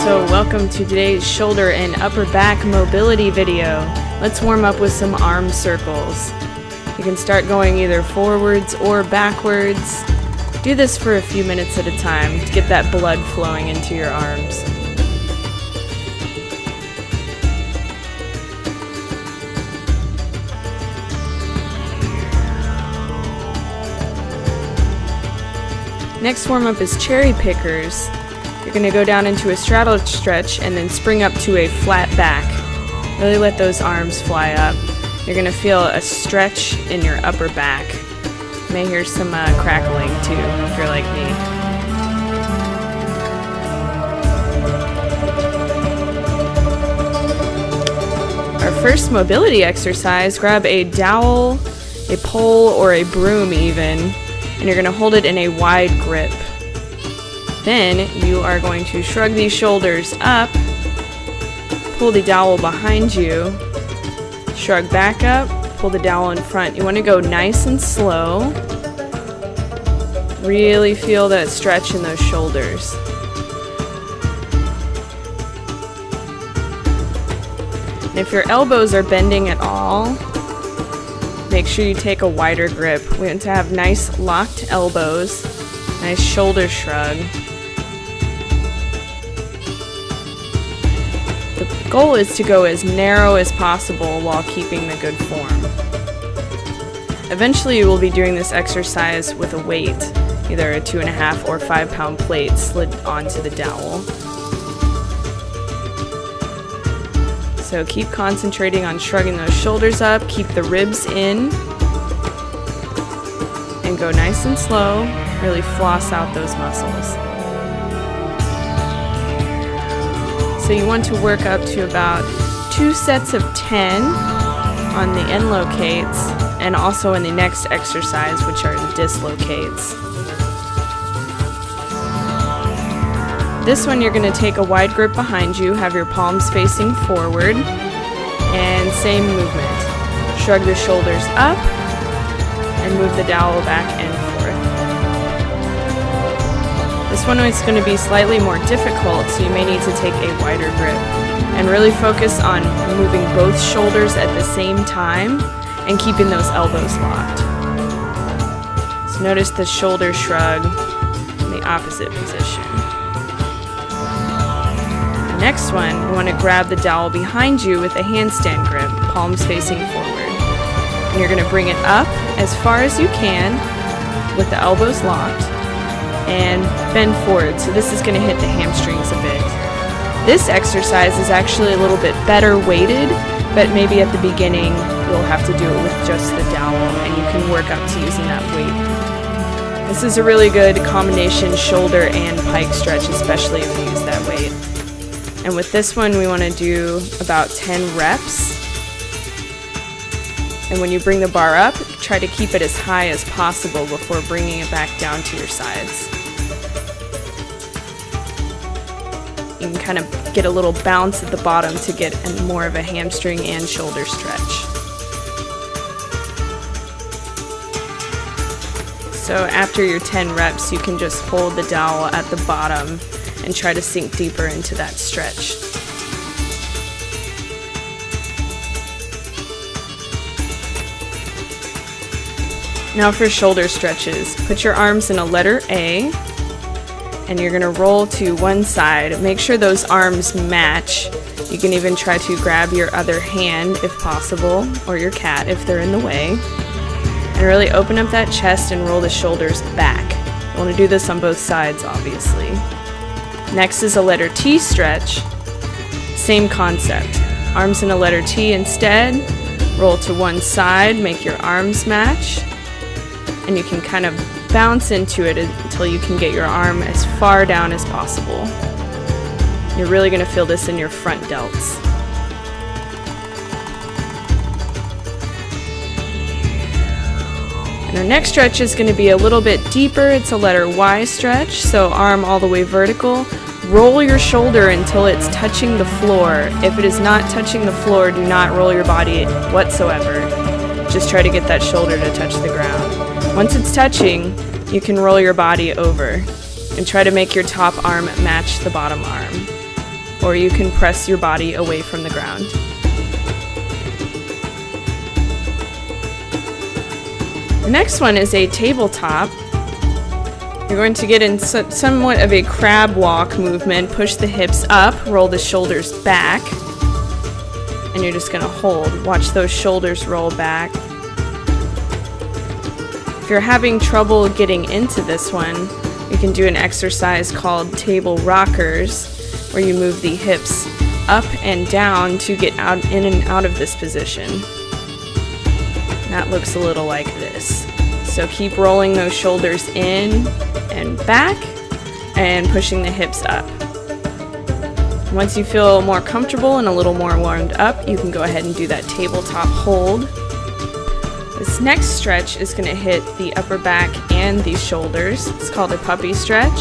So welcome to today's shoulder and upper back mobility video. Let's warm up with some arm circles. You can start going either forwards or backwards. Do this for a few minutes at a time to get that blood flowing into your arms. Next warm up is cherry pickers. You're going to go down into a straddle stretch and then spring up to a flat back. Really let those arms fly up. You're going to feel a stretch in your upper back. You may hear some crackling too if you're like me. Our first mobility exercise, grab a dowel, a pole, or a broom even, and you're going to hold it in a wide grip. Then you are going to shrug these shoulders up, pull the dowel behind you, shrug back up, pull the dowel in front. You want to go nice and slow. Really feel that stretch in those shoulders. And if your elbows are bending at all, make sure you take a wider grip. We want to have nice locked elbows, nice shoulder shrug. The goal is to go as narrow as possible while keeping the good form. Eventually you will be doing this exercise with a weight, either a 2.5 or 5 pound plate slid onto the dowel. So keep concentrating on shrugging those shoulders up, keep the ribs in, and go nice and slow. Really floss out those muscles. So you want to work up to about 2 sets of 10 on the INLOCATES and also in the next exercise, which are the DISLOCATES. This one you're going to take a wide grip behind you, have your palms facing forward, and same movement. Shrug the shoulders up and move the dowel back and forth. This one is going to be slightly more difficult, so you may need to take a wider grip and really focus on moving both shoulders at the same time and keeping those elbows locked. So notice the shoulder shrug in the opposite position. The next one, you want to grab the dowel behind you with a handstand grip, palms facing forward. And you're going to bring it up as far as you can with the elbows locked and bend forward. So this is going to hit the hamstrings a bit. This exercise is actually a little bit better weighted, but maybe at the beginning you'll have to do it with just the dowel and you can work up to using that weight. This is a really good combination shoulder and pike stretch, especially if you use that weight. And with this one we want to do about 10 reps. And when you bring the bar up, try to keep it as high as possible before bringing it back down to your sides. You can kind of get a little bounce at the bottom to get more of a hamstring and shoulder stretch. So after your 10 reps, you can just hold the dowel at the bottom and try to sink deeper into that stretch. Now for shoulder stretches, put your arms in a letter A and you're going to roll to one side. Make sure those arms match. You can even try to grab your other hand if possible, or your cat if they're in the way. And really open up that chest and roll the shoulders back. You want to do this on both sides, obviously. Next is a letter T stretch. Same concept. Arms in a letter T instead. Roll to one side, make your arms match. And you can kind of bounce into it until you can get your arm as far down as possible. You're really going to feel this in your front delts. And our next stretch is going to be a little bit deeper. It's a letter Y stretch, so arm all the way vertical. Roll your shoulder until it's touching the floor. If it is not touching the floor, do not roll your body whatsoever. Just try to get that shoulder to touch the ground. Once it's touching, you can roll your body over and try to make your top arm match the bottom arm. or you can press your body away from the ground. The next one is a tabletop. You're going to get in somewhat of a crab walk movement. Push the hips up, roll the shoulders back, and you're just going to hold. Watch those shoulders roll back. If you're having trouble getting into this one, you can do an exercise called table rockers, where you move the hips up and down to get out in and out of this position. That looks a little like this. So keep rolling those shoulders in and back and pushing the hips up. Once you feel more comfortable and a little more warmed up, you can go ahead and do that tabletop hold. This next stretch is going to hit the upper back and the shoulders. It's called a puppy stretch.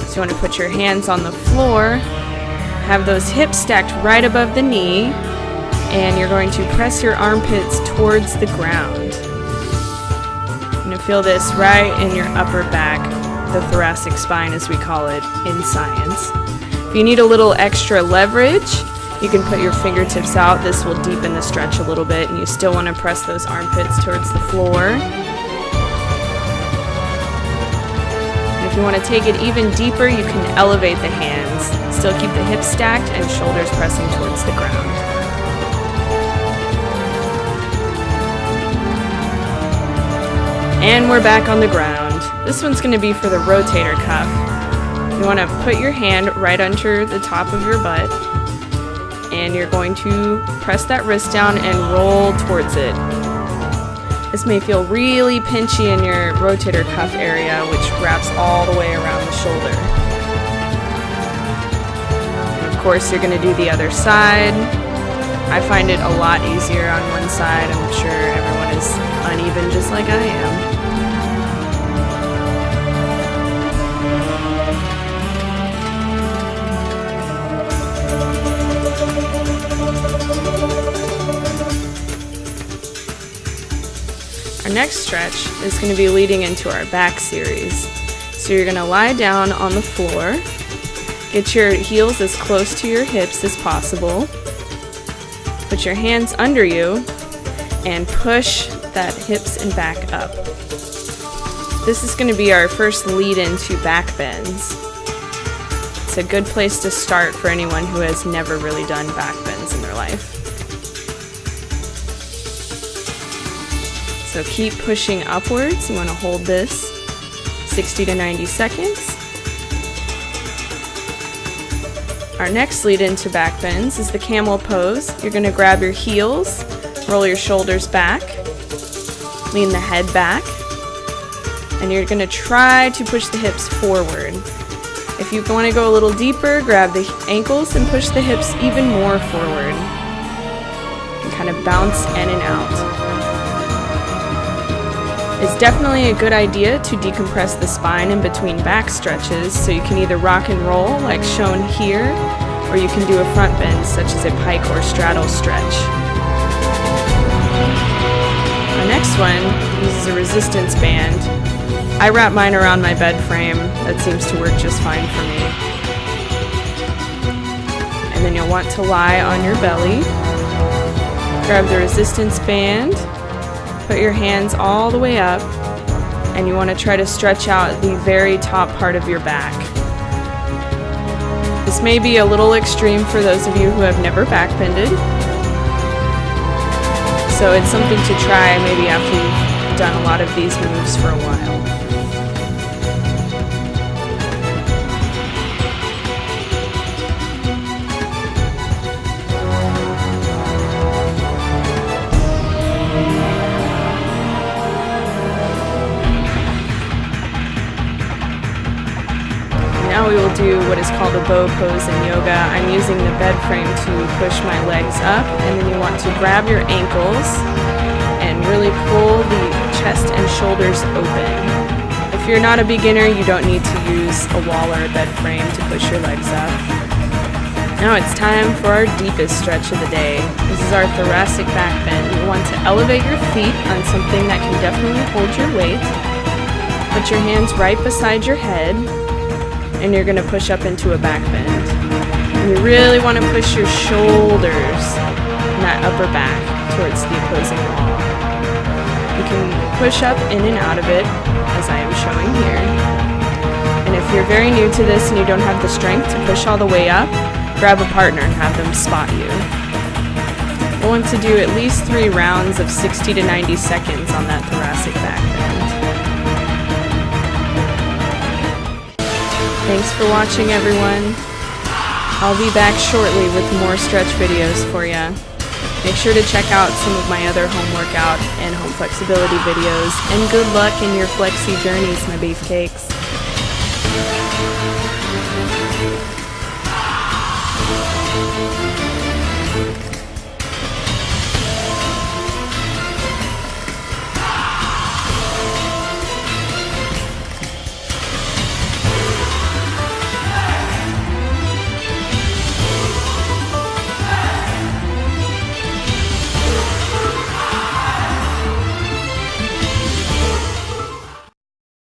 So you want to put your hands on the floor, have those hips stacked right above the knee, and you're going to press your armpits towards the ground. You're going to feel this right in your upper back, the thoracic spine as we call it in science. If you need a little extra leverage, you can put your fingertips out. This will deepen the stretch a little bit, and you still want to press those armpits towards the floor. And if you want to take it even deeper, you can elevate the hands. Still keep the hips stacked and shoulders pressing towards the ground. And we're back on the ground. This one's going to be for the rotator cuff. You want to put your hand right under the top of your butt, and you're going to press that wrist down and roll towards it. This may feel really pinchy in your rotator cuff area, which wraps all the way around the shoulder. And of course, you're going to do the other side. I find it a lot easier on one side. I'm sure everyone is uneven just like I am. Our next stretch is going to be leading into our back series. So you're going to lie down on the floor, get your heels as close to your hips as possible, put your hands under you, and push that hips and back up. This is going to be our first lead into back bends. It's a good place to start for anyone who has never really done back bends in their life. So keep pushing upwards. You want to hold this 60 to 90 seconds. Our next lead into back bends is the camel pose. You're going to grab your heels, roll your shoulders back, lean the head back, and you're going to try to push the hips forward. If you want to go a little deeper, grab the ankles and push the hips even more forward. And kind of bounce in and out. It's definitely a good idea to decompress the spine in between back stretches, so you can either rock and roll like shown here, or you can do a front bend such as a pike or straddle stretch. Our next one uses a resistance band. I wrap mine around my bed frame. That seems to work just fine for me. And then you'll want to lie on your belly. Grab the resistance band. Put your hands all the way up, and you want to try to stretch out the very top part of your back. This may be a little extreme for those of you who have never backbended, so it's something to try maybe after you've done a lot of these moves for a while. Now we will do what is called a bow pose in yoga. I'm using the bed frame to push my legs up, and then you want to grab your ankles and really pull the chest and shoulders open. If you're not a beginner, you don't need to use a wall or a bed frame to push your legs up. Now it's time for our deepest stretch of the day. This is our thoracic back bend. You want to elevate your feet on something that can definitely hold your weight. Put your hands right beside your head, and you're going to push up into a back bend. And you really want to push your shoulders and that upper back towards the opposing wall. You can push up in and out of it, as I am showing here. And if you're very new to this and you don't have the strength to push all the way up, grab a partner and have them spot you. We'll want to do at least 3 rounds of 60 to 90 seconds on that thoracic back bend. Thanks for watching, everyone. I'll be back shortly with more stretch videos for you. Make sure to check out some of my other home workout and home flexibility videos, and good luck in your flexi journeys, my beefcakes.